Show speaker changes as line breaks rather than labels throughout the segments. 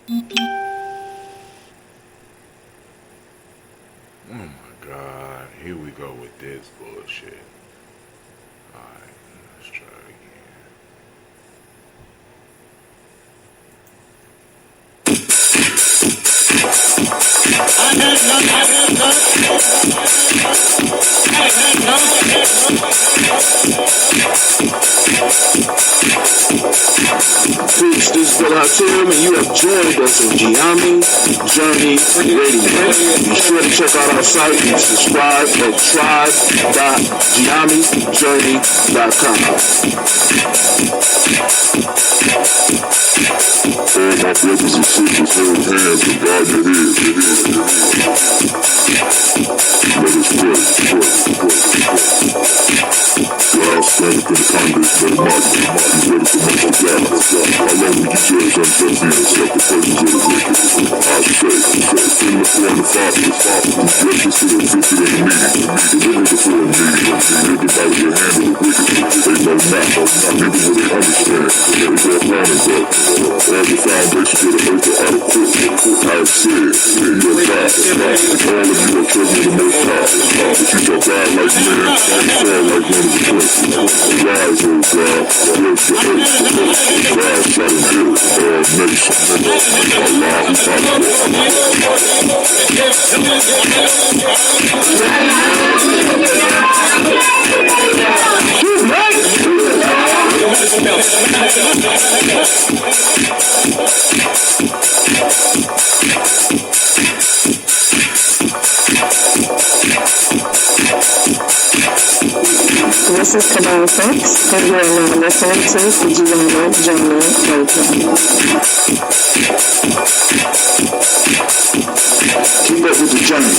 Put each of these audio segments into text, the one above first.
Oh my God, here we go with this bullshit. Alright, let's try it again.
Peace, this is Brother Hatim, and you have joined us on Gye-Nyame Journey Radio. Be sure to check out our site and subscribe at tribe.gyenyame.com. All my brothers and sisters, hold hands and guard your heads. Let us pray. God, stand up in the Congress, let him march, be ready for much of God. How long will you judge unjustly and accept the praises of the wicked? I say, send the four and the fathers, justice to the afflicted and the needy, deliver the poor and needy, rid them out of the hand of the wicked. They know not, neither will they understand. They go upon and go. All the foundations of the earth are out of court. I have said, you are God, all of you are children of the Most High, but you shall die like men and fall like one of the princes. Rise, O God, work the earth. God shall endure all nations. Allah is our
This is Kabbalah Folks, and you are now listening to the Gye-Nyame Journey Radio.
Keep up with the journey.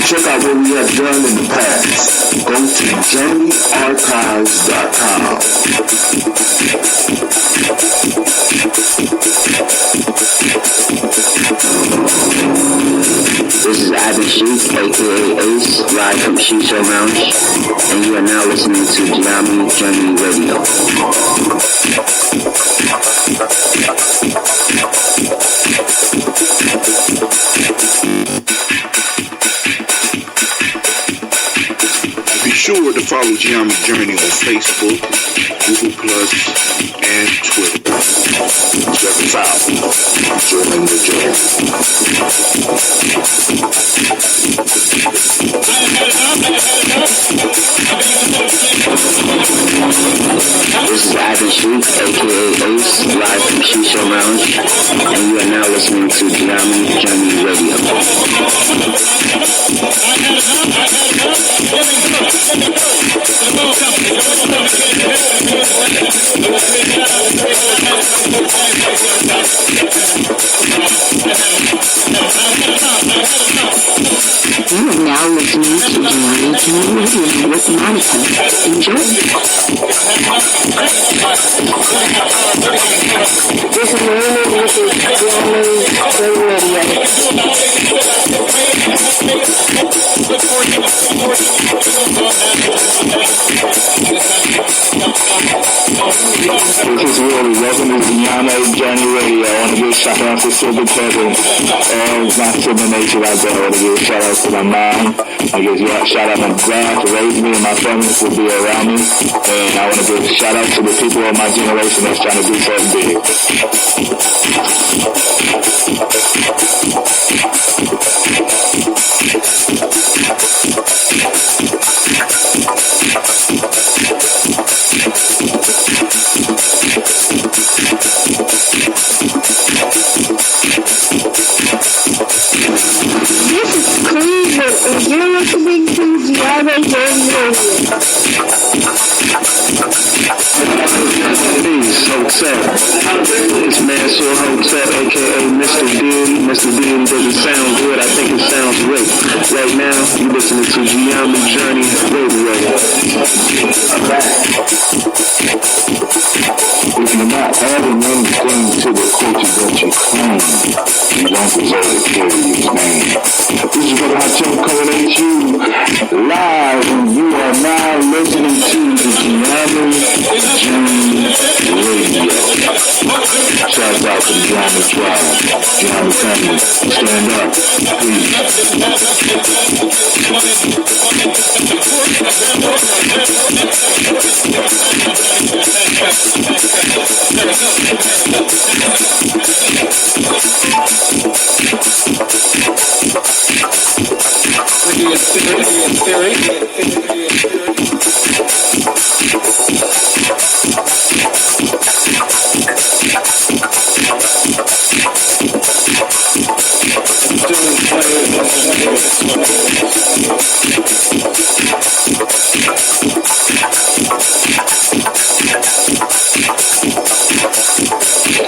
Check out what we have done in the past. Go to journeyarchives.com.
This is Abby Sheik, aka Ace, live from Shisha Lounge, and you are now listening to Gye-Nyame Journey Radio.
Be sure to follow Gye-Nyame Journey on Facebook, Google Plus, and Twitter. Check us out. Join the journey.
This is Abby Sheik, aka Ace, live from Shisha Lounge, and you are now listening to Gye-Nyame Journey Radio.
You are now listening to Gye-Nyame Journey Radio with Monica. Enjoy. This is Marina, this is Gye-Nyame Journey Radio.
This is Willie. Welcome to Gye-Nyame Journey Radio. I want to give a shout out to Silver Kevin and my Silver Nation out there. I want to give a shout out to my mom. I give a shout out to my dad for raising me and my family to be around me. And I want to give a shout out to the people of my generation that's trying to do something big.
And you're listening to Gye-Nyame Journey Radio.
Peace, Hotel. It's Mansour Hotel, aka Mr. Dean. Mr. Dean doesn't sound good, I think it sounds great. Right now, you're listening to Gye-Nyame Journey Radio. If you're not adding anything to the culture that you claim, you don't deserve to carry his name. This is Brother Hatim coming at you live, and you are now listening to the Gye-Nyame Journey Radio. Shout out to the Gye-Nyame Tribe, family. Stand up, please.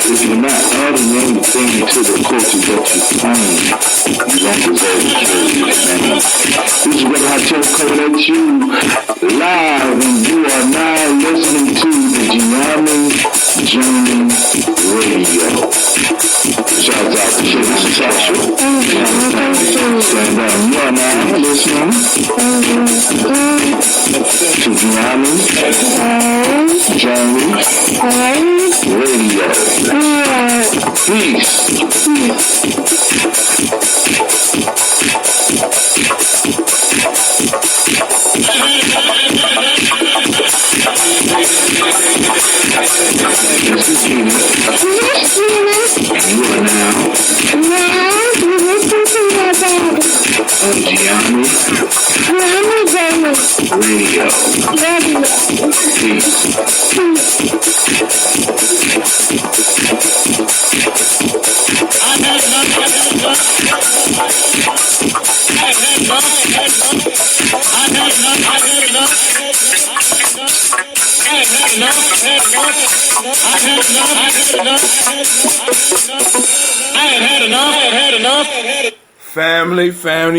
If you're not adding anything to the culture that you claim, you don't deserve to carry this name. This is what I tell code at you live, and you are now listening to the Gye-Nyame Journey Radio. Shout out to Shady Sexual. Stand up. You are now listening to Gye-Nyame Journey Radio. Peace. This is Gina. And you are now on Gye-Nyame Radio. Peace.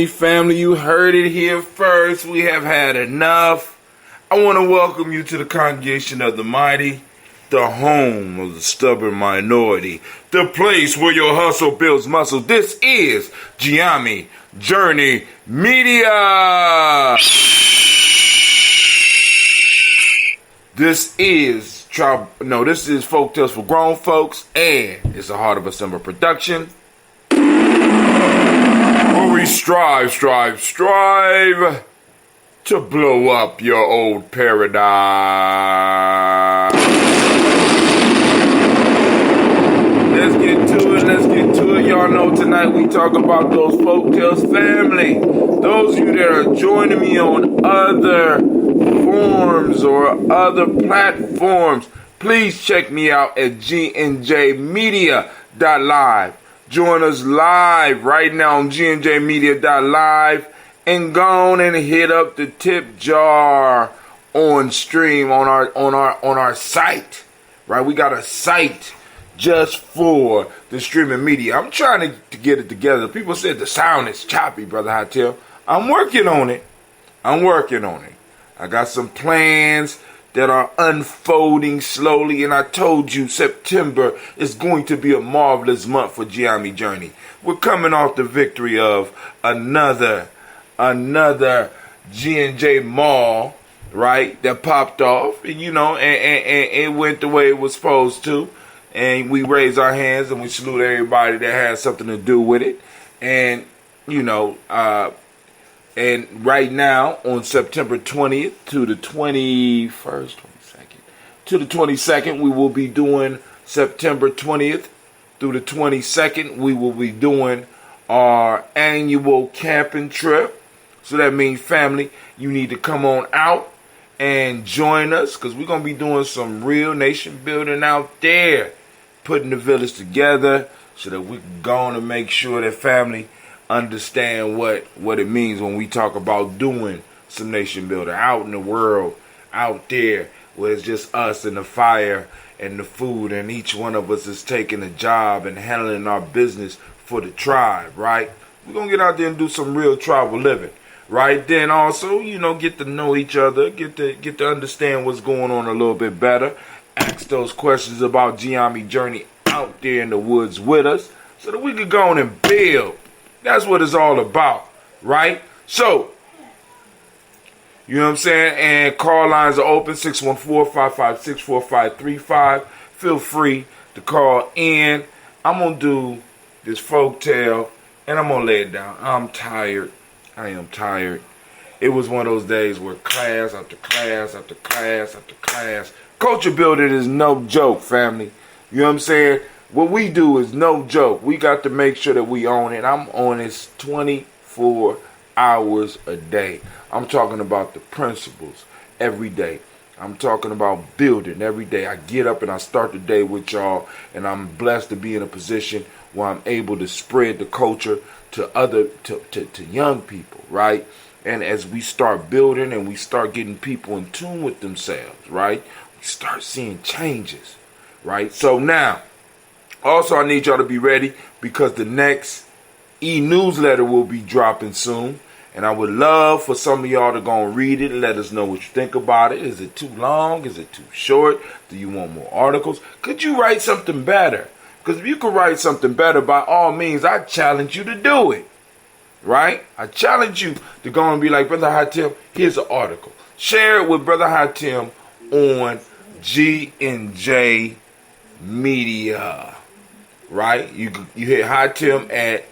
Family, you heard it here first. We have had enough. I want to welcome you to the congregation of the mighty, the home of the stubborn minority, the place where your hustle builds muscle. This is Gye-Nyame Journey Media. This is Folktales for Grown Folks, and it's a Heart of a Summer production. Where we strive to blow up your old paradigm. Let's get to it. Y'all know tonight we talk about those folktales, family. Those of you that are joining me on other forums or other platforms, please check me out at gnjmedia.live. Join us live right now on gnjmedia.live and go on and hit up the tip jar on stream on our site. Right? We got a site just for the streaming media. I'm trying to get it together. People said the sound is choppy, Brother Hytel. I'm working on it. I got some plans that are unfolding slowly, and I told you September is going to be a marvelous month for Gye-Nyame Journey. We're coming off the victory of another G&J mall, right, that popped off, and it went the way it was supposed to, and we raised our hands and we salute everybody that has something to do with it, and and right now, on September 20th to the 22nd, we will be doing September 20th through the 22nd. We will be doing our annual camping trip. So that means, family, you need to come on out and join us, because we're going to be doing some real nation building out there, putting the village together so that we can go on and make sure that family understand what it means when we talk about doing some nation building out in the world, out there where it's just us and the fire and the food, and each one of us is taking a job and handling our business for the tribe, right? We're gonna get out there and do some real tribal living, right? Then also, get to know each other, get to understand what's going on a little bit better, ask those questions about Gye-Nyame Journey out there in the woods with us, so that we could go on and build. That's what it's all about, right? So, you know what I'm saying? And call lines are open, 614-556-4535. Feel free to call in. I'm going to do this folk tale, and I'm going to lay it down. I'm tired. I am tired. It was one of those days where class after class after class after class. Culture building is no joke, family. You know what I'm saying? What we do is no joke. We got to make sure that we own it. I'm on this 24 hours a day. I'm talking about the principles every day. I'm talking about building every day. I get up and I start the day with y'all, and I'm blessed to be in a position where I'm able to spread the culture to young people, right? And as we start building and we start getting people in tune with themselves, right? We start seeing changes, right? So now, also I need y'all to be ready because the next e-newsletter will be dropping soon. And I would love for some of y'all to go and read it and let us know what you think about it. Is it too long? Is it too short? Do you want more articles? Could you write something better? Because if you could write something better, by all means, I challenge you to do it. Right? I challenge you to go and be like, Brother Hatim, here's an article. Share it with Brother Hatim on Gye-Nyame Media. Right? You hit Hatim at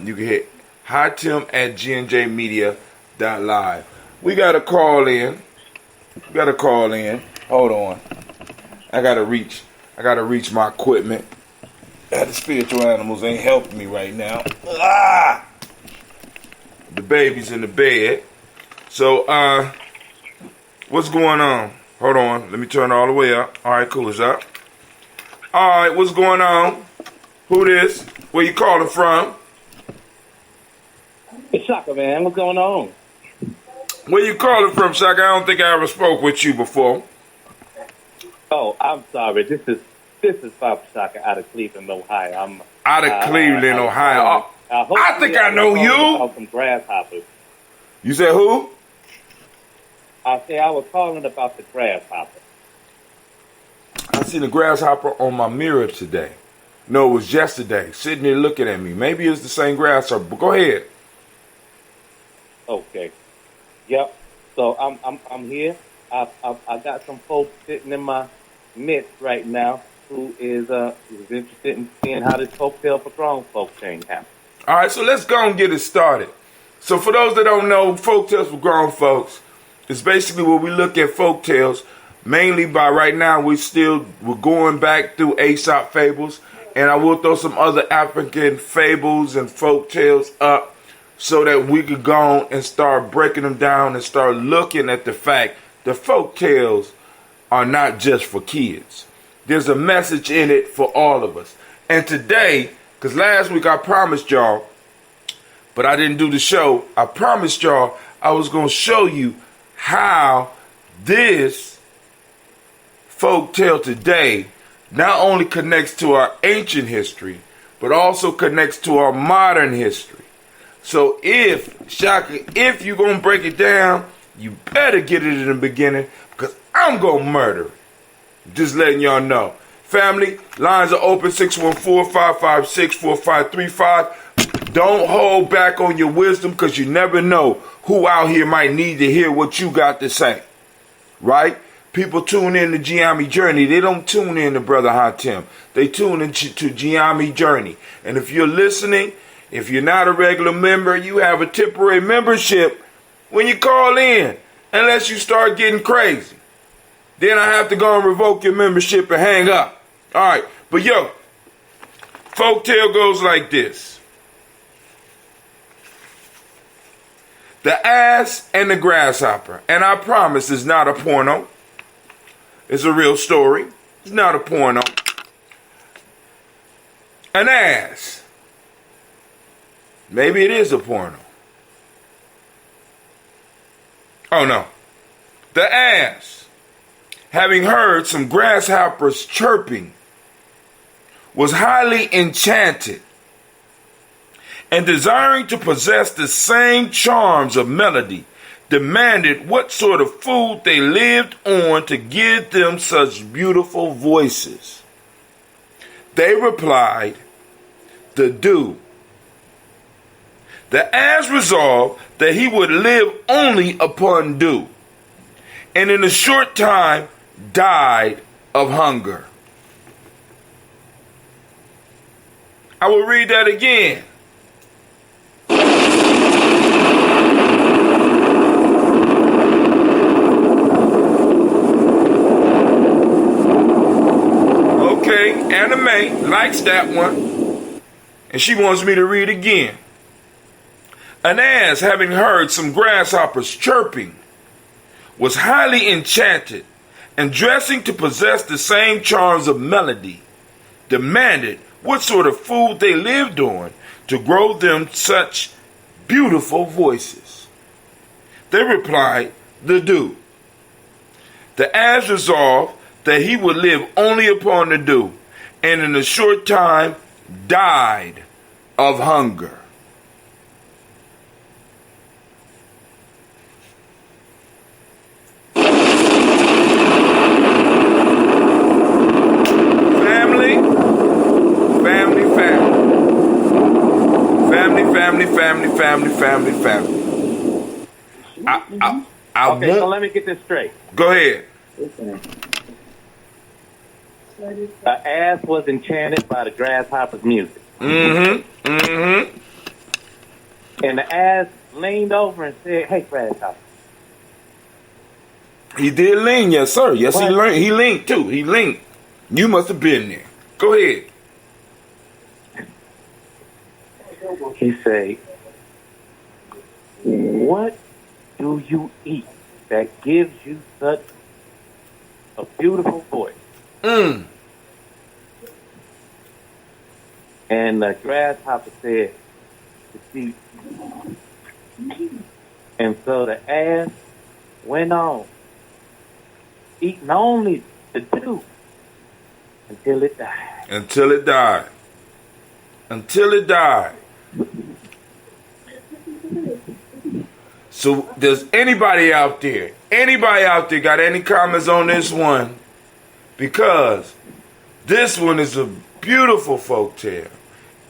you can hit Hatim at Gye-Nyame Media.live. We got a call in. Hold on. I gotta reach my equipment. The spiritual animals ain't helping me right now. The baby's in the bed. So, what's going on? Hold on. Let me turn it all the way up. All right, cool. It's up. All right, what's going on? Who this? Where you calling from?
It's Shaka, man. What's going on?
Where you calling from, Shaka? I don't think I ever spoke with you before.
Oh, I'm sorry. This is Papa Shaka out of Cleveland, Ohio. I'm
out of Cleveland, Ohio. I think I know you.
About some grasshoppers.
You said who?
I was calling about the grasshopper.
I seen a grasshopper on my mirror today. No, it was yesterday. Sitting there looking at me. Maybe it's the same grasshopper. But go ahead.
Okay. Yep. So I'm here. I got some folks sitting in my midst right now who is interested in seeing how this folktale for grown folks thing happens.
All right, so let's go and get it started. So for those that don't know, Folktales for Grown Folks is basically where we look at folktales, mainly by right now we're going back through Aesop fables, and I will throw some other African fables and folktales up so that we could go on and start breaking them down and start looking at the fact that folktales are not just for kids. There's a message in it for all of us. And today, because last week I promised y'all, but I didn't do the show, I promised y'all I was going to show you how this folktale today not only connects to our ancient history, but also connects to our modern history. So if you're going to break it down, you better get it in the beginning because I'm going to murder it. Just letting y'all know. Family, lines are open, 614-556-4535. Don't hold back on your wisdom because you never know who out here might need to hear what you got to say. Right? People tune in to Gye-Nyame Journey. They don't tune in to Brother Hatim. They tune in to Gye-Nyame Journey. And if you're listening, if you're not a regular member, you have a temporary membership when you call in. Unless you start getting crazy. Then I have to go and revoke your membership and hang up. All right. But yo, folktale goes like this. The Ass and the Grasshopper. And I promise it's not a porno. It's a real story. It's not a porno. An ass. Maybe it is a porno. Oh no. The ass, having heard some grasshoppers chirping, was highly enchanted and desiring to possess the same charms of melody, demanded what sort of food they lived on to give them such beautiful voices. They replied, the dew. The ass resolved that he would live only upon dew, and in a short time died of hunger. I will read that again. Okay, Anime likes that one. And she wants me to read again. An ass, having heard some grasshoppers chirping, was highly enchanted, and dressing to possess the same charms of melody, demanded what sort of food they lived on to grow them such beautiful voices. They replied, the dew. The ass resolved that he would live only upon the dew, and in a short time died of hunger. Family.
Okay, so let me get this straight.
Go ahead.
The ass was enchanted by the grasshopper's music.
Mm-hmm.
And the ass leaned over and said, hey, grasshopper.
He did lean, yes, sir. Yes,
What?
he leaned too. He leaned. You must have been there. Go ahead.
He said, what do you eat that gives you such a beautiful voice? And the grasshopper said, the sheep. And so the ass went on, eating only the dew until it died.
Until it died. So does anybody out there got any comments on this one? Because this one is a beautiful folktale,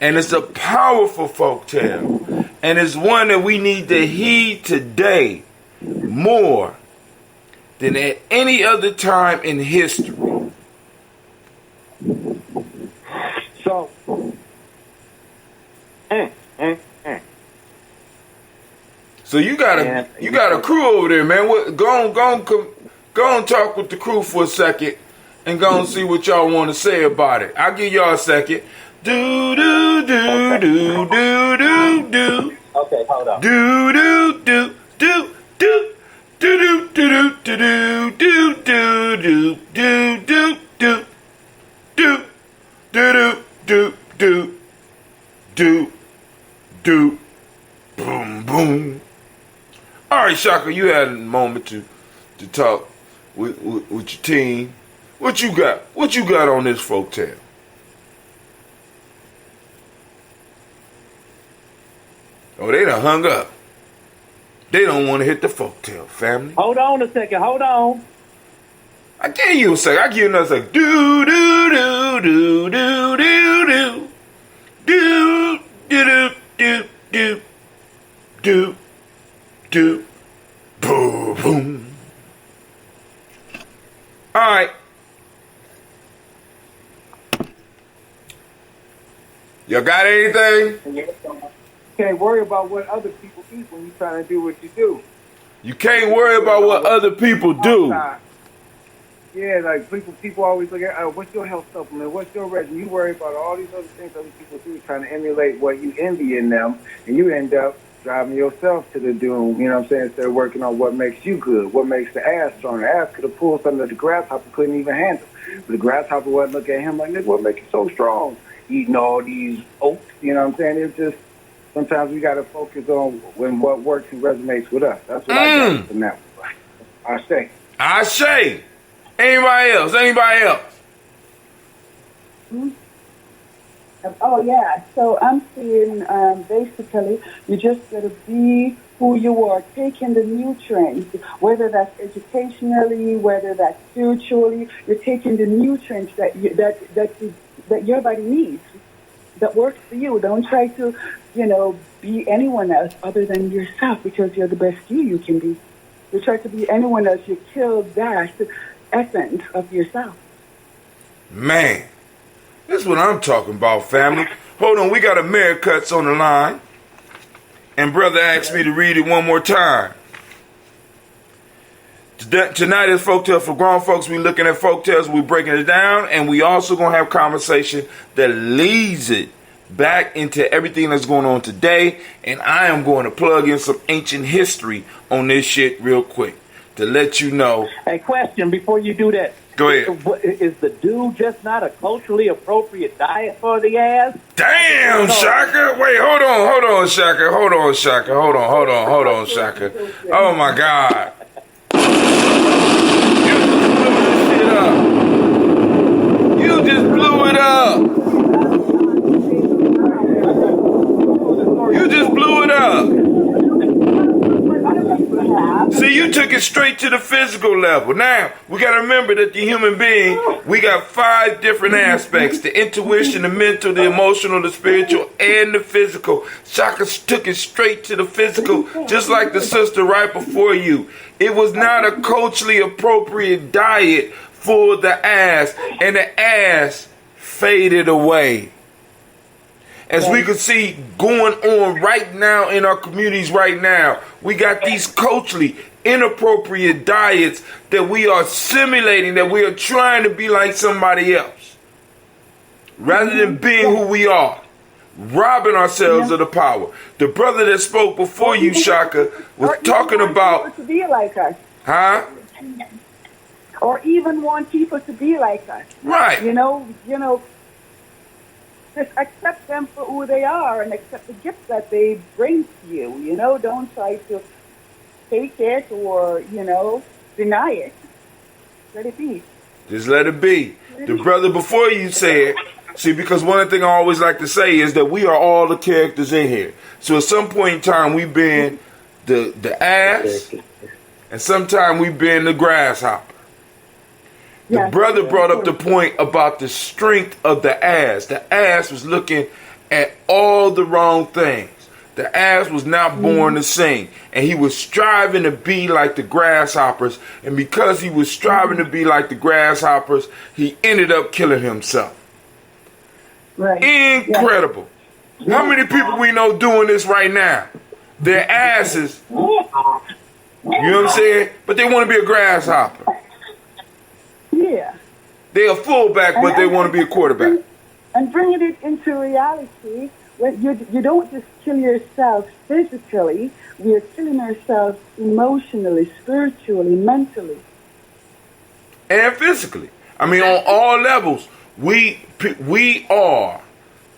and it's a powerful folktale, and it's one that we need to heed today more than at any other time in history.
So,
So you got a crew over there, man. Go on, talk with the crew for a second, and go and see what y'all want to say about it. I'll give y'all a second. Do do do do do do do.
Okay, hold on.
Do do do do do do do do do do do do do do do do do do do do boom boom. All right, Shaka, you had a moment to talk with your team. What you got? What you got on this folktale? Oh, they done hung up. They don't want to hit the folktale, family.
Hold on a second. Hold on.
I give you a second. I give you another second. Do do do do do do do do do do do do boom boom. All right. Y'all got anything?
Can't worry about what other people eat when you're trying to do what you do.
You can't worry about what other people do.
Yeah, like people always look at, what's your health supplement? What's your regimen? You worry about all these other things other people do, trying to emulate what you envy in them, and you end up driving yourself to the doom. You know what I'm saying? Instead of working on what makes you good, what makes the ass strong. The ass could have pulled something that the grasshopper couldn't even handle. But the grasshopper wasn't looking at him like, nigga, what makes you so strong? Eating all these oats, you know what I'm saying? It's just, sometimes we got to focus on when what works and resonates with us. That's what I got from that one. I say.
Anybody else?
Oh, yeah. So I'm seeing basically you just got to be who you are, taking the nutrients, whether that's educationally, whether that's spiritually. You're taking the nutrients that your body needs, that works for you. Don't try to, be anyone else other than yourself, because you're the best you can be. You try to be anyone else, you kill that essence of yourself.
Man, This is what I'm talking about, family. Hold on, we got Americuts on the line. And brother asked me to read it one more time. Tonight is Folktales for Grown Folks. We looking at folktales, we breaking it down, and we also going to have conversation that leads it back into everything that's going on today. And I am going to plug in some ancient history on this shit real quick to let you know.
Hey, question before you do that.
Go ahead.
Is the dew just not a culturally appropriate diet for the ass?
Damn, Shaka. Wait, hold on, Shaka. Hold on, Shaka. Oh, my God. You just blew it up. You just blew it up. See, you took it straight to the physical level. Now, we got to remember that the human being, we got 5 different aspects. The intuition, the mental, the emotional, the spiritual, and the physical. Shaka took it straight to the physical, just like the sister right before you. It was not a culturally appropriate diet for the ass, and the ass faded away. As we can see going on right now in our communities right now, we got these culturally inappropriate diets that we are simulating, that we are trying to be like somebody else, rather than being who we are, robbing ourselves of the power. The brother that spoke before you, Shaka, was talking about...
to be like us.
Huh?
Or even want people to be like us.
Right.
You know, just accept them for who they are and accept the gifts that they bring to you. You know, don't try to take it or, deny it. Let it be.
Just let it be. The brother before you said, see, because one of the things I always like to say is that we are all the characters in here. So at some point in time, we've been the ass, and sometime we've been the grasshopper. The brother brought up the point about the strength of the ass. The ass was looking at all the wrong things. The ass was not born to sing. And he was striving to be like the grasshoppers. And because he was striving to be like the grasshoppers, he ended up killing himself.
Right.
Incredible. How many people we know doing this right now? Their asses, you know what I'm saying? But they want to be a grasshopper.
Yeah.
They're a fullback, but they want to be a quarterback.
And bringing it into reality, when you don't just kill yourself physically, we are killing ourselves emotionally, spiritually, mentally.
And physically. I mean, on all levels, we are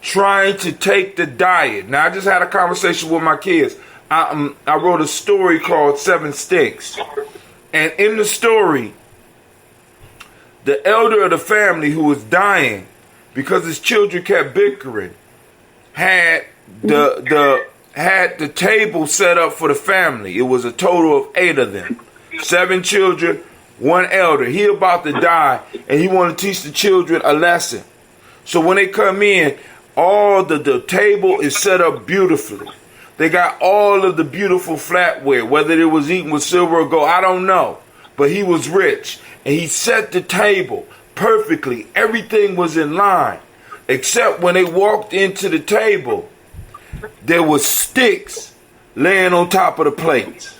trying to take the diet. Now, I just had a conversation with my kids. I wrote a story called 7 Sticks. And in the story, the elder of the family who was dying because his children kept bickering had the table set up for the family. It was a total of 8 of them. 7 children, 1 elder. He about to die, and he wanted to teach the children a lesson. So when they come in, all the table is set up beautifully. They got all of the beautiful flatware, whether it was eaten with silver or gold, I don't know. But he was rich. And he set the table perfectly. Everything was in line. Except when they walked into the table, there was sticks laying on top of the plates.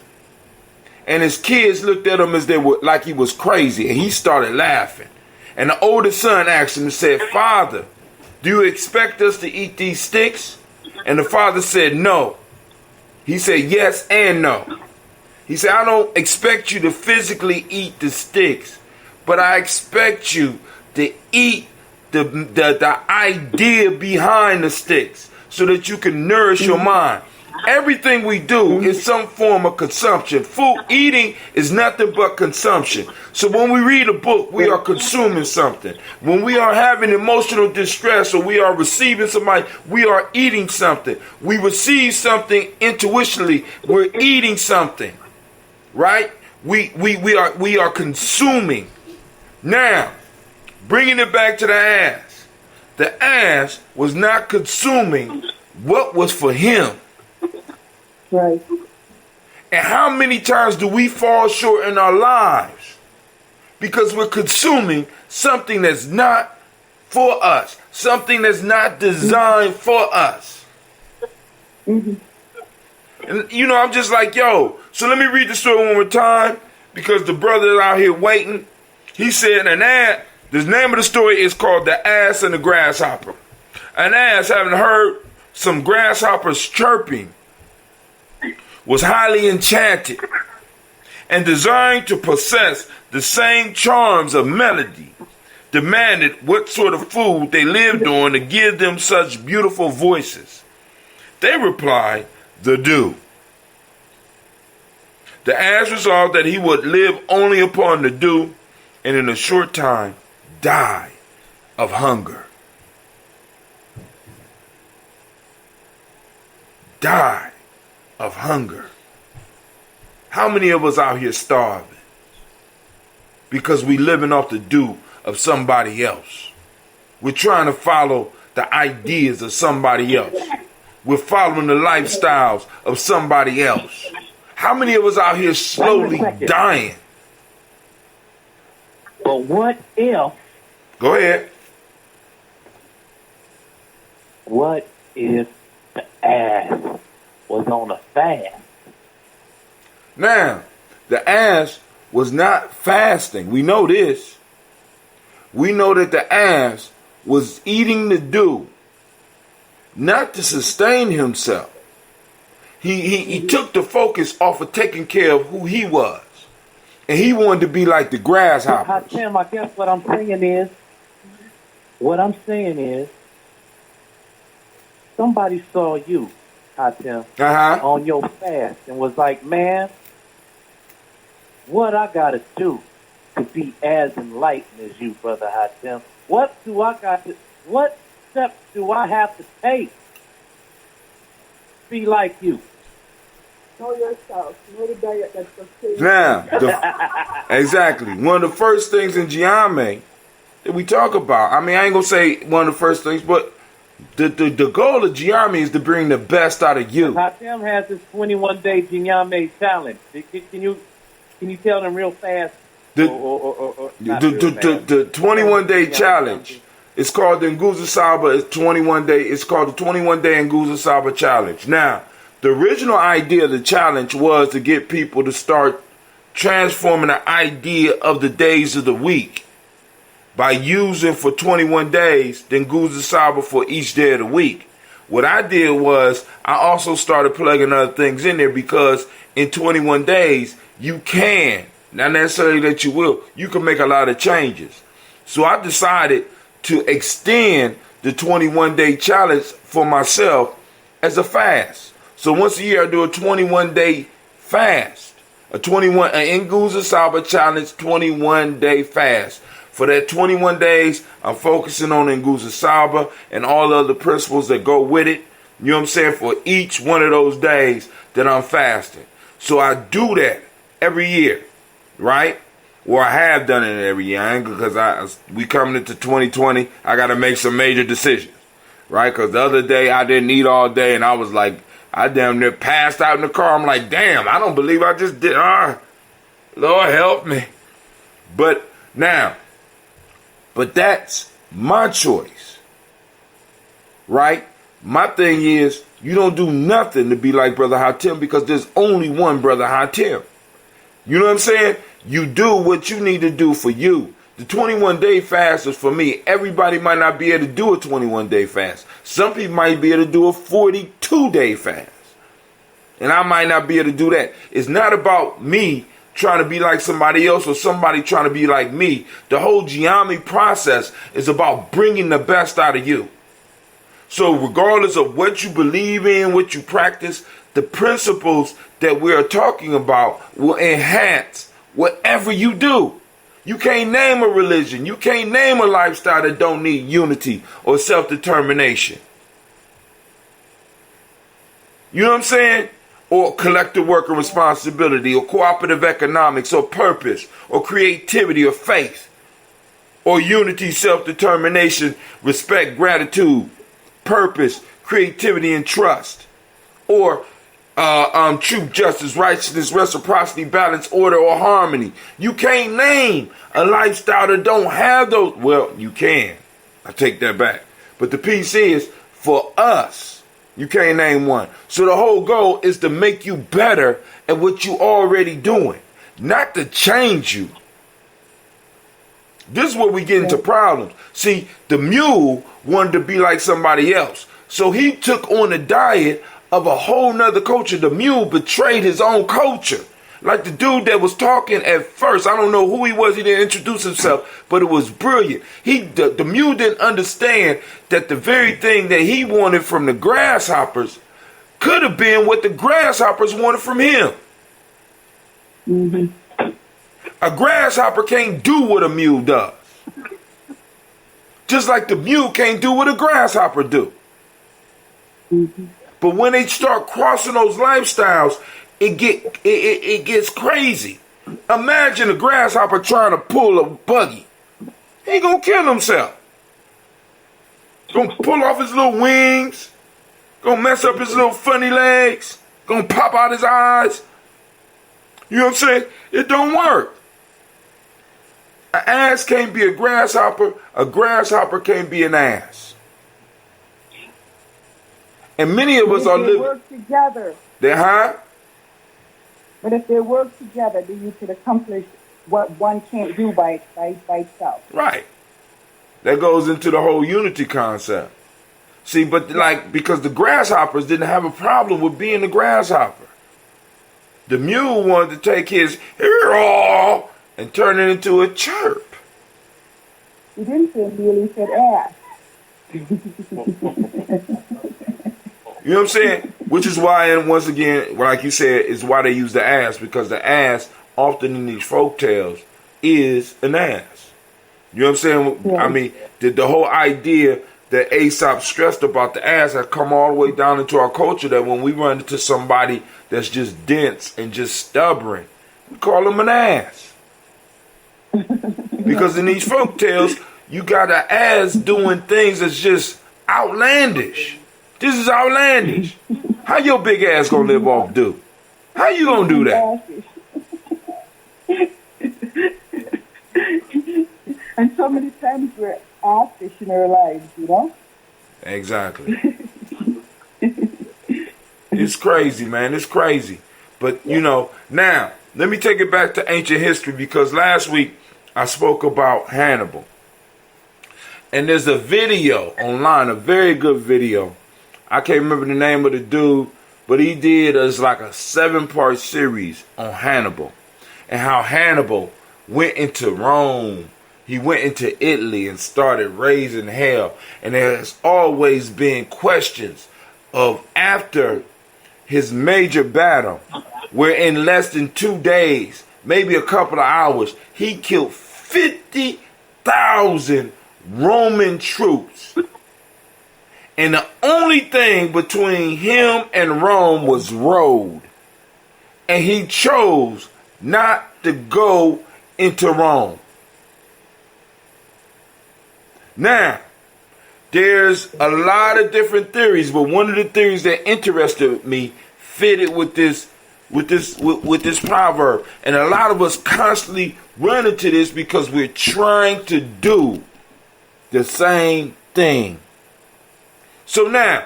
And his kids looked at him as they were like he was crazy. And he started laughing. And the oldest son asked him and said, "Father, do you expect us to eat these sticks?" And the father said, "No." He said, "Yes and no." He said, "I don't expect you to physically eat the sticks, but I expect you to eat the idea behind the sticks so that you can nourish your mind." Everything we do is some form of consumption. Food eating is nothing but consumption. So when we read a book, we are consuming something. When we are having emotional distress or we are receiving somebody, we are eating something. We receive something intuitionally, we're eating something. Right? We are consuming. Now, bringing it back to the ass. The ass was not consuming what was for him.
Right.
And how many times do we fall short in our lives because we're consuming something that's not for us. Something that's not designed for us. And, I'm just like, yo. So let me read the story one more time, because the brother is out here waiting. He said, the name of the story is called The Ass and the Grasshopper. An ass, having heard some grasshoppers chirping, was highly enchanted and desiring to possess the same charms of melody, demanded what sort of food they lived on to give them such beautiful voices. They replied, the dew. The ass resolved that he would live only upon the dew, and in a short time die of hunger. Die of hunger. How many of us out here starving because we living off the dew of somebody else? We're trying to follow the ideas of somebody else. We're following the lifestyles of somebody else. How many of us out here slowly dying?
But what if?
Go ahead.
What if the ass was on a fast?
Now, the ass was not fasting. We know this. We know that the ass was eating the dew, not to sustain himself. He took the focus off of taking care of who he was. And he wanted to be like the grasshoppers.
Tim, I guess what I'm saying is, somebody saw you, Tim, on your fast and was like, man, what I gotta do to be as enlightened as you, Brother Hatim? What steps do I have to take to be like you?
Know yourself. Know the diet that's sustainable.
Now, exactly. One of the first things in Gye-Nyame that we talk about, I ain't going to say one of the first things, but the goal of Gye-Nyame is to bring the best out of you.
Hatim has this 21-day Gye-Nyame challenge. Can you tell them real fast?
The 21-day challenge. It's called the Nguza Saba. It's 21 day. It's called the 21-day Nguza Saba challenge. Now, the original idea of the challenge was to get people to start transforming the idea of the days of the week by using for 21 days the Nguza Saba for each day of the week. What I did was I also started plugging other things in there, because in 21 days you can, not necessarily that you will, you can make a lot of changes. So I decided to extend the 21-day challenge for myself as a fast. So once a year I do a 21-day fast, an Nguza Saba challenge 21-day fast. For that 21 days, I'm focusing on Nguza Saba and all the other principles that go with it. You know what I'm saying? For each one of those days that I'm fasting. So I do that every year, right? Or I have done it every year, because we coming into 2020, I got to make some major decisions, right? Because the other day I didn't eat all day, and I was like, I damn near passed out in the car. I'm like, damn, I don't believe I just did. Lord help me. But that's my choice, right? My thing is, you don't do nothing to be like Brother Hatim, because there's only one Brother Hatim. You know what I'm saying? You do what you need to do for you. The 21-day fast is for me. Everybody might not be able to do a 21-day fast. Some people might be able to do a 42-day fast. And I might not be able to do that. It's not about me trying to be like somebody else or somebody trying to be like me. The whole Gye-Nyame process is about bringing the best out of you. So regardless of what you believe in, what you practice, the principles that we are talking about will enhance whatever you do. You can't name a religion. You can't name a lifestyle that don't need unity or self-determination. You know what I'm saying? Or collective work and responsibility, or cooperative economics, or purpose, or creativity, or faith, or unity, self-determination, respect, gratitude, purpose, creativity, and trust, or truth, justice, righteousness, reciprocity, balance, order, or harmony. You can't name a lifestyle that don't have those. Well, you can. I take that back. But the piece is, for us, you can't name one. So the whole goal is to make you better at what you already doing, not to change you. This is where we get into problems. See, the mule wanted to be like somebody else. So he took on the diet of a whole nother culture. The mule betrayed his own culture. Like the dude that was talking at first, I don't know who he was, he didn't introduce himself, but it was brilliant. The mule didn't understand that the very thing that he wanted from the grasshoppers could have been what the grasshoppers wanted from him.
Mm-hmm.
A grasshopper can't do what a mule does. Just like the mule can't do what a grasshopper do.
Mm-hmm.
But when they start crossing those lifestyles, it gets crazy. Imagine a grasshopper trying to pull a buggy. He gonna kill himself. Gonna pull off his little wings. Gonna mess up his little funny legs. Gonna pop out his eyes. You know what I'm saying? It don't work. An ass can't be a grasshopper. A grasshopper can't be an ass. And many of us are living.
Work together. But if they work together, then you could accomplish what one can't do by itself.
Right. That goes into the whole unity concept. See, but like, because the grasshoppers didn't have a problem with being a grasshopper. The mule wanted to take his hero and turn it into a chirp.
He didn't say mule, he said ass.
You know what I'm saying? Which is why, and once again, like you said, is why they use the ass, because the ass often in these folk tales is an ass. You know what I'm saying?
Yeah.
I mean, the whole idea that Aesop stressed about the ass has come all the way down into our culture, that when we run into somebody that's just dense and just stubborn, we call them an ass. Because in these folk tales, you got an ass doing things that's just outlandish. This is outlandish. How your big ass gonna live off do? How you gonna do that?
And so many times we're assish in our lives, you know?
Exactly. It's crazy, man. It's crazy. But, you know, now, let me take it back to ancient history, because last week I spoke about Hannibal. And there's a video online, a very good video. I can't remember the name of the dude, but he did like a 7-part series on Hannibal, and how Hannibal went into Rome. He went into Italy and started raising hell. And there's always been questions of, after his major battle, where in less than 2 days, maybe a couple of hours, he killed 50,000 Roman troops. And the only thing between him and Rome was road. And he chose not to go into Rome. Now, there's a lot of different theories, but one of the theories that interested me fitted with this proverb. And a lot of us constantly run into this because we're trying to do the same thing. So now,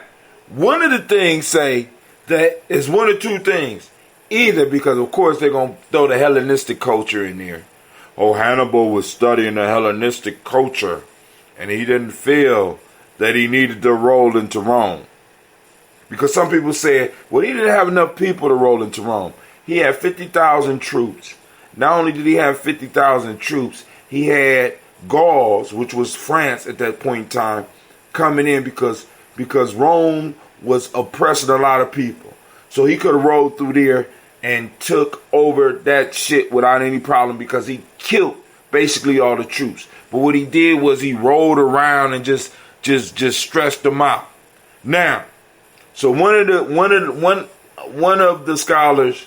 one of the things say that it's one or two things. Either because, of course, they're going to throw the Hellenistic culture in there. Oh, Hannibal was studying the Hellenistic culture, and he didn't feel that he needed to roll into Rome. Because some people said, well, he didn't have enough people to roll into Rome. He had 50,000 troops. Not only did he have 50,000 troops, he had Gauls, which was France at that point in time, coming in because Rome was oppressing a lot of people. So he could have rolled through there and took over that shit without any problem, because he killed basically all the troops. But what he did was he rolled around and just stressed them out. Now, so one of the scholars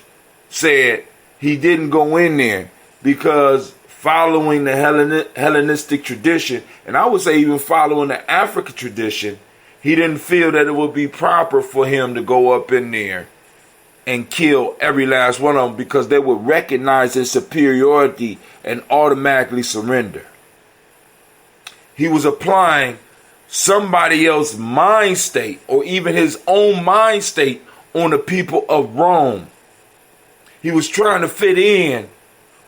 said he didn't go in there because following the Hellenistic tradition, and I would say even following the African tradition, he didn't feel that it would be proper for him to go up in there and kill every last one of them, because they would recognize his superiority and automatically surrender. He was applying somebody else's mind state or even his own mind state on the people of Rome. He was trying to fit in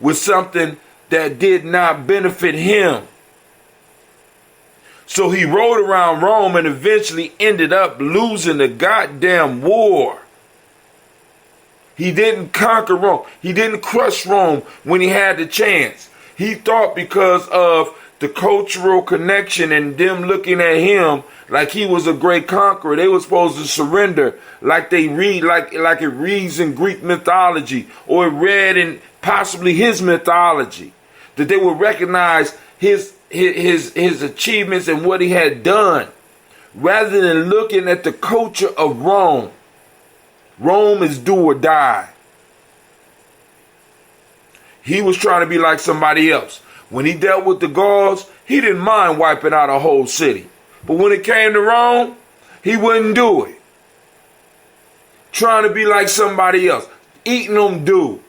with something that did not benefit him. So he rode around Rome and eventually ended up losing the goddamn war. He didn't conquer Rome. He didn't crush Rome when he had the chance. He thought because of the cultural connection and them looking at him like he was a great conqueror, they were supposed to surrender like they read, like it reads in Greek mythology or it read in possibly his mythology, that they would recognize his achievements and what he had done, rather than looking at the culture of Rome. Rome is do or die. He was trying to be like somebody else. When he dealt with the Gauls, he didn't mind wiping out a whole city. But when it came to Rome, he wouldn't do it. Trying to be like somebody else. Eating them dude.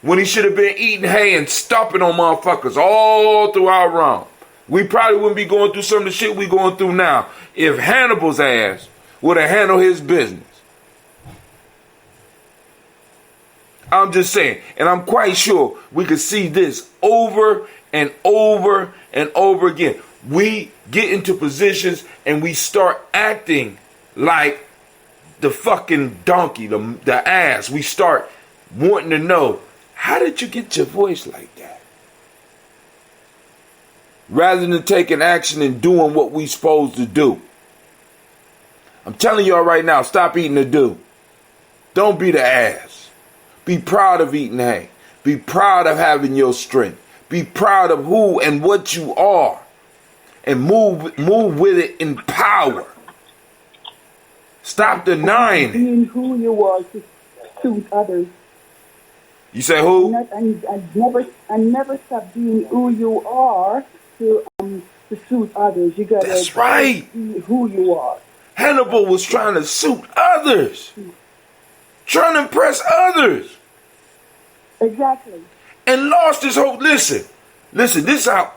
When he should have been eating hay and stomping on motherfuckers all throughout Rome. We probably wouldn't be going through some of the shit we going through now if Hannibal's ass would have handled his business. I'm just saying, and I'm quite sure we could see this over and over and over again. We get into positions and we start acting like the fucking donkey, the ass. We start wanting to know, how did you get your voice like that? Rather than taking action and doing what we supposed to do. I'm telling y'all right now, stop eating the dude. Don't be the ass. Be proud of eating hay. Be proud of having your strength. Be proud of who and what you are. And move with it in power. Stop denying it.
Being who you are to suit others.
You say who?
And never stop being who you are to suit others. You gotta
That's right.
be who you are.
Hannibal was trying to suit others. Trying to impress others.
Exactly.
And lost his whole... Listen, this is how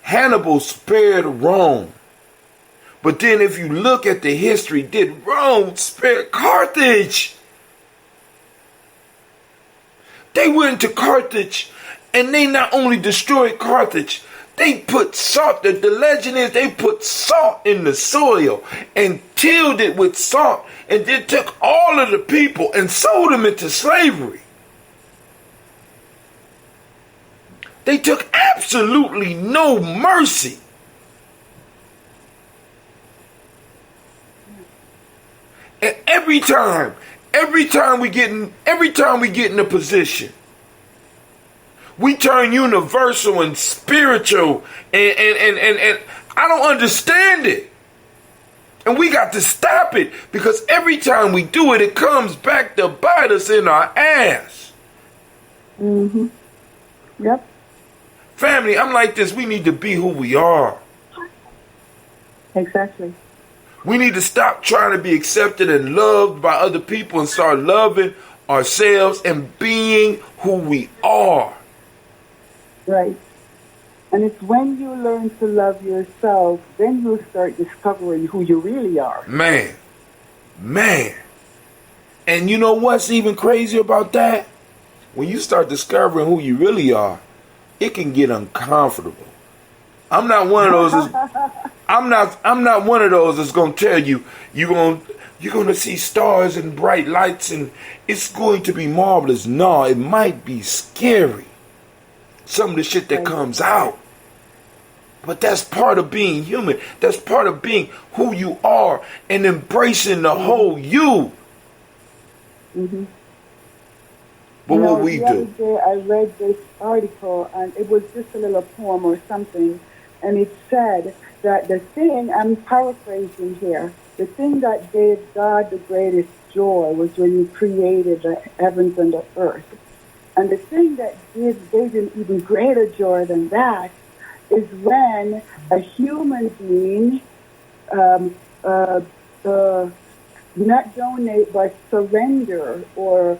Hannibal spared Rome. But then if you look at the history, did Rome spare Carthage? They went to Carthage and they not only destroyed Carthage, they put salt. The legend is they put salt in the soil and tilled it with salt and then took all of the people and sold them into slavery. They took absolutely no mercy. And every time we get in a position, we turn universal and spiritual and I don't understand it. And we got to stop it because every time we do it, it comes back to bite us in our ass.
Mm-hmm. Yep.
Family, I'm like this. We need to be who we are.
Exactly.
We need to stop trying to be accepted and loved by other people and start loving ourselves and being who we are.
Right. And it's when you learn to love yourself, then you'll start discovering who you really are.
Man. And you know what's even crazy about that? When you start discovering who you really are, it can get uncomfortable. I'm not one of those. I'm not one of those that's gonna tell you you're gonna see stars and bright lights and it's going to be marvelous. No, it might be scary. Some of the shit that comes out. But that's part of being human. That's part of being who you are and embracing the whole you.
Mm-hmm.
But what we
the
do.
other day I read this article, and it was just a little poem or something, and it said that the thing, I'm paraphrasing here, the thing that gave God the greatest joy was when he created the heavens and the earth. And the thing that gave him even greater joy than that is when a human being not donate but surrender or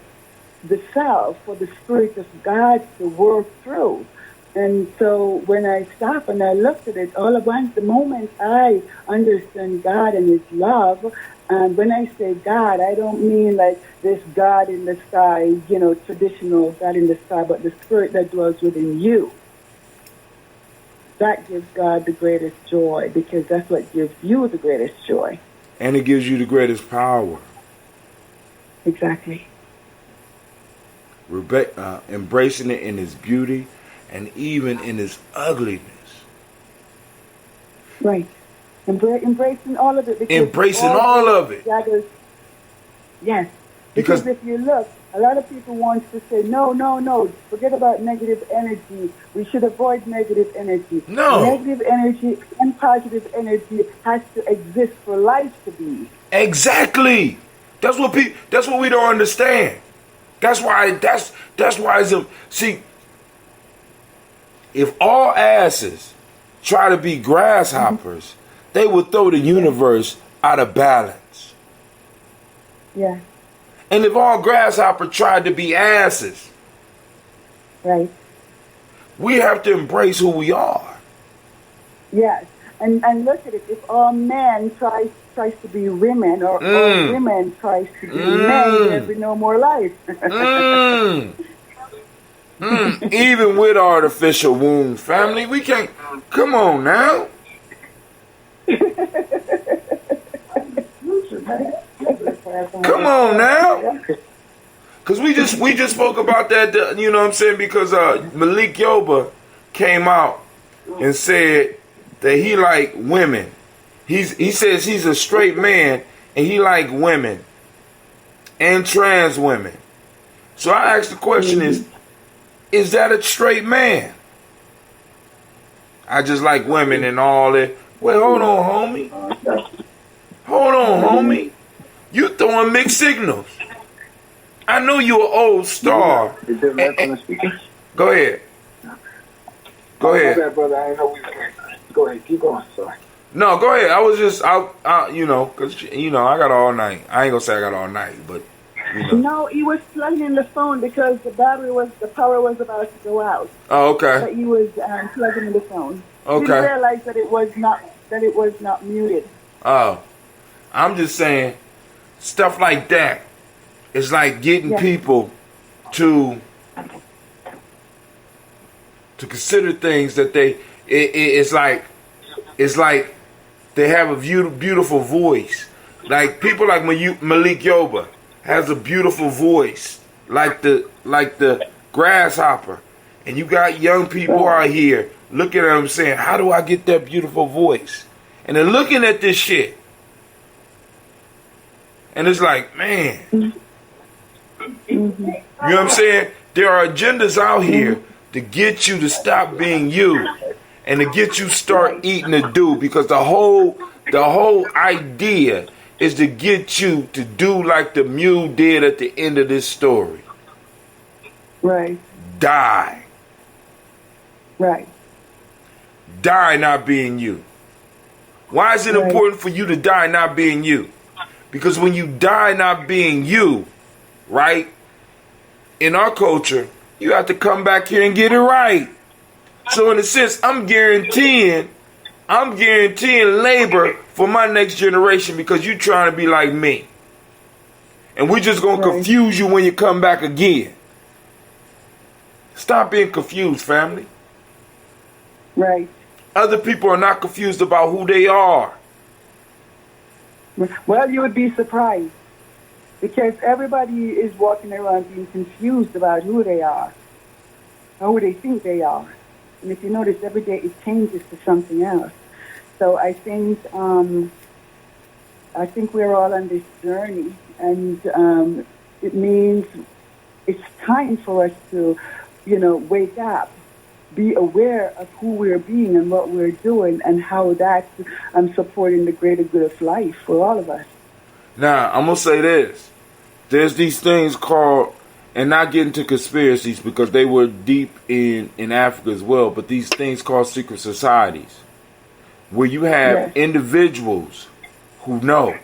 the self or the Spirit of God to work through. And so when I stopped and I looked at it, all at once, the moment I understand God and His love, and when I say God, I don't mean like this God in the sky, traditional God in the sky, but the spirit that dwells within you. That gives God the greatest joy, because that's what gives you the greatest joy.
And it gives you the greatest power.
Exactly.
Embracing it in its beauty and even in its ugliness.
Right. Embracing all of it.
Embracing all of it.
Yes. Because if you look, a lot of people want to say, no, forget about negative energy. We should avoid negative energy.
No.
Negative energy and positive energy has to exist for life to be.
Exactly. That's what we don't understand. That's why see, if all asses try to be grasshoppers, they would throw the universe out of balance.
Yeah.
And if all grasshoppers tried to be asses,
right,
we have to embrace who we are.
Yes. And look at it, if all men tries to be women, or all women tries to be men, there'll be no more life.
Even with artificial wombs, family, we can't. Come on now. Come on now. Because we just spoke about that, you know what I'm saying? Because Malik Yoba came out and said that he like women. He says he's a straight man and he like women and trans women. So I asked the question is that a straight man? I just like women and all that. Wait, hold on, homie. Hold on, homie. You throwing mixed signals. I know you an old star.
Is there left on the speaker?
Go ahead. Go ahead.
My bad, brother. I didn't know we were. Go ahead. Keep going. Sorry.
No, go ahead. I was just, because, I got all night. I ain't going to say I got all night, but,
No, he was plugging in the phone because the power was about to go out.
Oh, okay.
But he was plugging in the phone.
Okay.
He didn't realize that it was not muted.
Oh, I'm just saying, stuff like that is like getting people to consider things that it's like they have a beautiful voice. Like people like Malik Yoba has a beautiful voice, like the grasshopper. And you got young people out here looking at him saying, how do I get that beautiful voice? And they're looking at this shit. And it's like, man. You know what I'm saying? There are agendas out here to get you to stop being you and to get you start eating the do, because the whole idea is to get you to do like the mule did at the end of this story.
Right.
Die.
Right.
Die not being you. Why is it important for you to die not being you? Because when you die not being you, right, in our culture, you have to come back here and get it right. So in a sense, I'm guaranteeing labor for my next generation because you're trying to be like me. And we're just going to confuse you when you come back again. Stop being confused, family.
Right.
Other people are not confused about who they are.
Well, you would be surprised, because everybody is walking around being confused about who they are or who they think they are. And if you notice, every day it changes to something else. So I think we're all on this journey, and it means it's time for us to, wake up, be aware of who we're being and what we're doing, and how that's supporting the greater good of life for all of us.
Now, I'm going to say this. There's these things called, and not get into conspiracies because they were deep in Africa as well, but these things called secret societies, where you have individuals who know.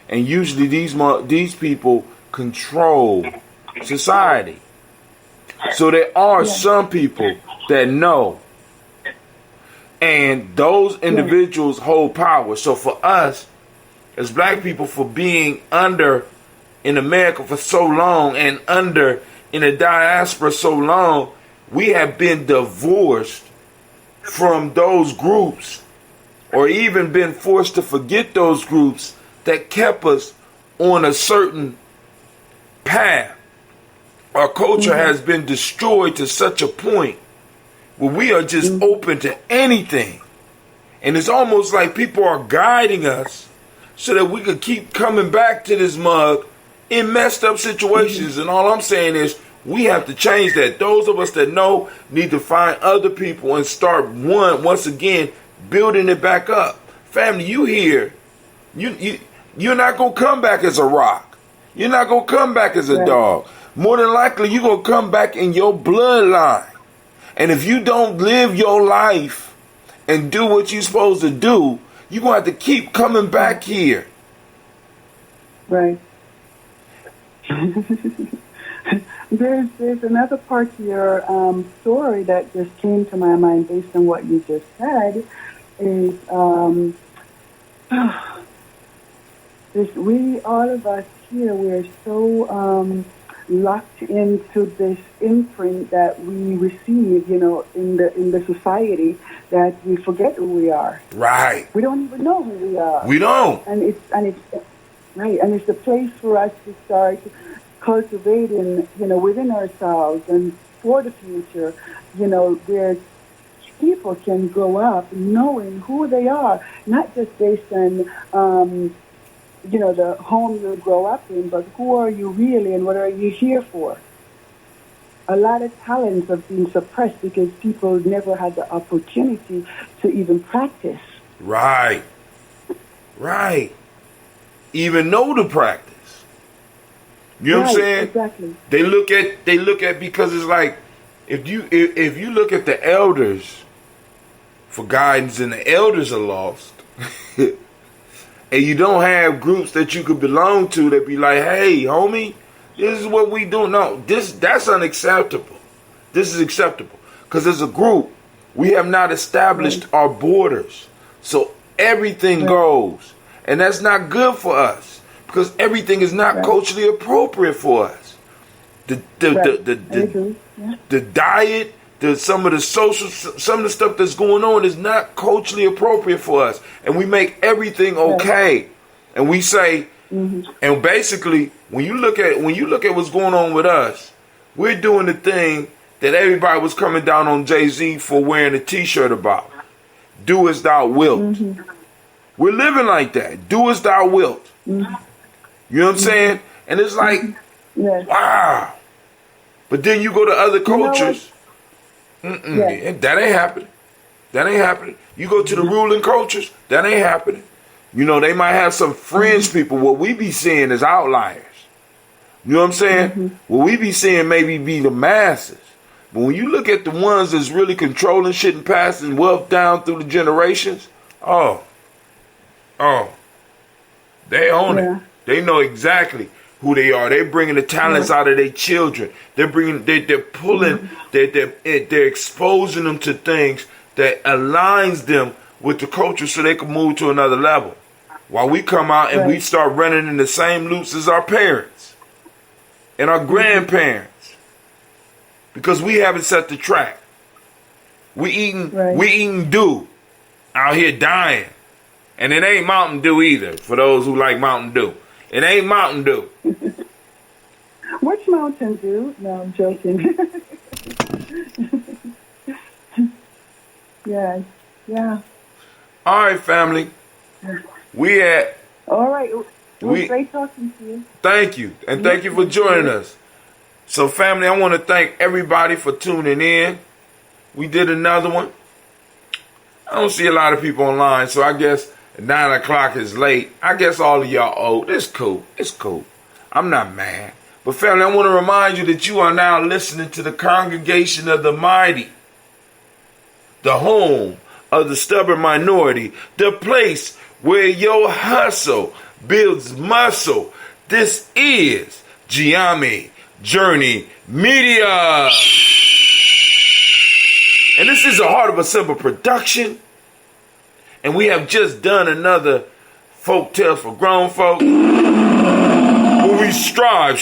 And usually these people control society. So there are some people that know, and those individuals hold power. So for us, as black people, for being under in America for so long and under in the diaspora so long, we have been divorced from those groups, or even been forced to forget those groups that kept us on a certain path. Our culture has been destroyed to such a point where we are just open to anything. And it's almost like people are guiding us so that we could keep coming back to this mug in messed up situations. And all I'm saying is we have to change that. Those of us that know need to find other people and start once again building it back up. Family, you here. You're not going to come back as a rock. You're not going to come back as a dog. More than likely, you're going to come back in your bloodline. And if you don't live your life and do what you're supposed to do, you're going to have to keep coming back here.
Right. There's another part to your story that just came to my mind based on what you just said, is we, all of us here, we're so locked into this imprint that we receive, in the society, that we forget who we are.
Right.
We don't even know who we are.
We don't.
And it's right, and it's a place for us to start cultivating, within ourselves and for the future, where people can grow up knowing who they are, not just based on the home you grow up in, but who are you really and what are you here for? A lot of talents have been suppressed because people never had the opportunity to even practice.
Right. Even know to practice. You know what I'm saying?
Exactly.
They look at because it's like if you look at the elders for guidance and the elders are lost. And you don't have groups that you could belong to that be like, hey, homie, this is what we do. No, that's unacceptable. This is acceptable. Because as a group, we have not established our borders. So everything goes. And that's not good for us. Because everything is not culturally appropriate for us. The diet, some of the stuff that's going on is not culturally appropriate for us, and we make everything okay, and we say, and basically, when you look at what's going on with us, we're doing the thing that everybody was coming down on Jay-Z for wearing a T-shirt about. Do as thou wilt. We're living like that. Do as thou wilt. You know what I'm saying? And it's like, wow. But then you go to other cultures. That ain't happening. That ain't happening. You go to the ruling cultures, that ain't happening. They might have some fringe people. What we be seeing is outliers. You know what I'm saying? What we be seeing maybe be the masses. But when you look at the ones that's really controlling shit and passing wealth down through the generations, they own it. They know exactly who they are. They're bringing the talents out of their children. They're pulling, they're exposing them to things that aligns them with the culture so they can move to another level. While we come out and we start running in the same loops as our parents and our grandparents, because we haven't set the track. We eating dew out here dying. And it ain't Mountain Dew either, for those who like Mountain Dew. It ain't Mountain Dew.
Which Mountain Dew? No, I'm joking. Yeah. All
right, family.
All right. It was great talking to you.
Thank you. And thank you for joining us. So, family, I want to thank everybody for tuning in. We did another one. I don't see a lot of people online, so I guess 9 o'clock is late. I guess all of y'all old. It's cool. I'm not mad. But family, I want to remind you that you are now listening to the Congregation of the Mighty, the home of the stubborn minority, the place where your hustle builds muscle. This is Gye-Nyame, Journey Media. And this is a Heart of a Simple production. And we have just done another Folktales for Grown Folk, where we strive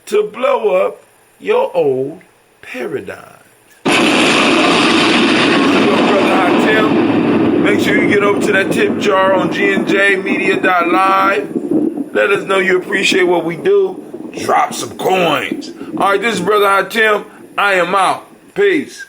to blow up your old paradigm. Brother Hot Tim, make sure you get over to that tip jar on gnjmedia.live. Let us know you appreciate what we do. Drop some coins. All right, this is Brother Hot Tim. I am out. Peace.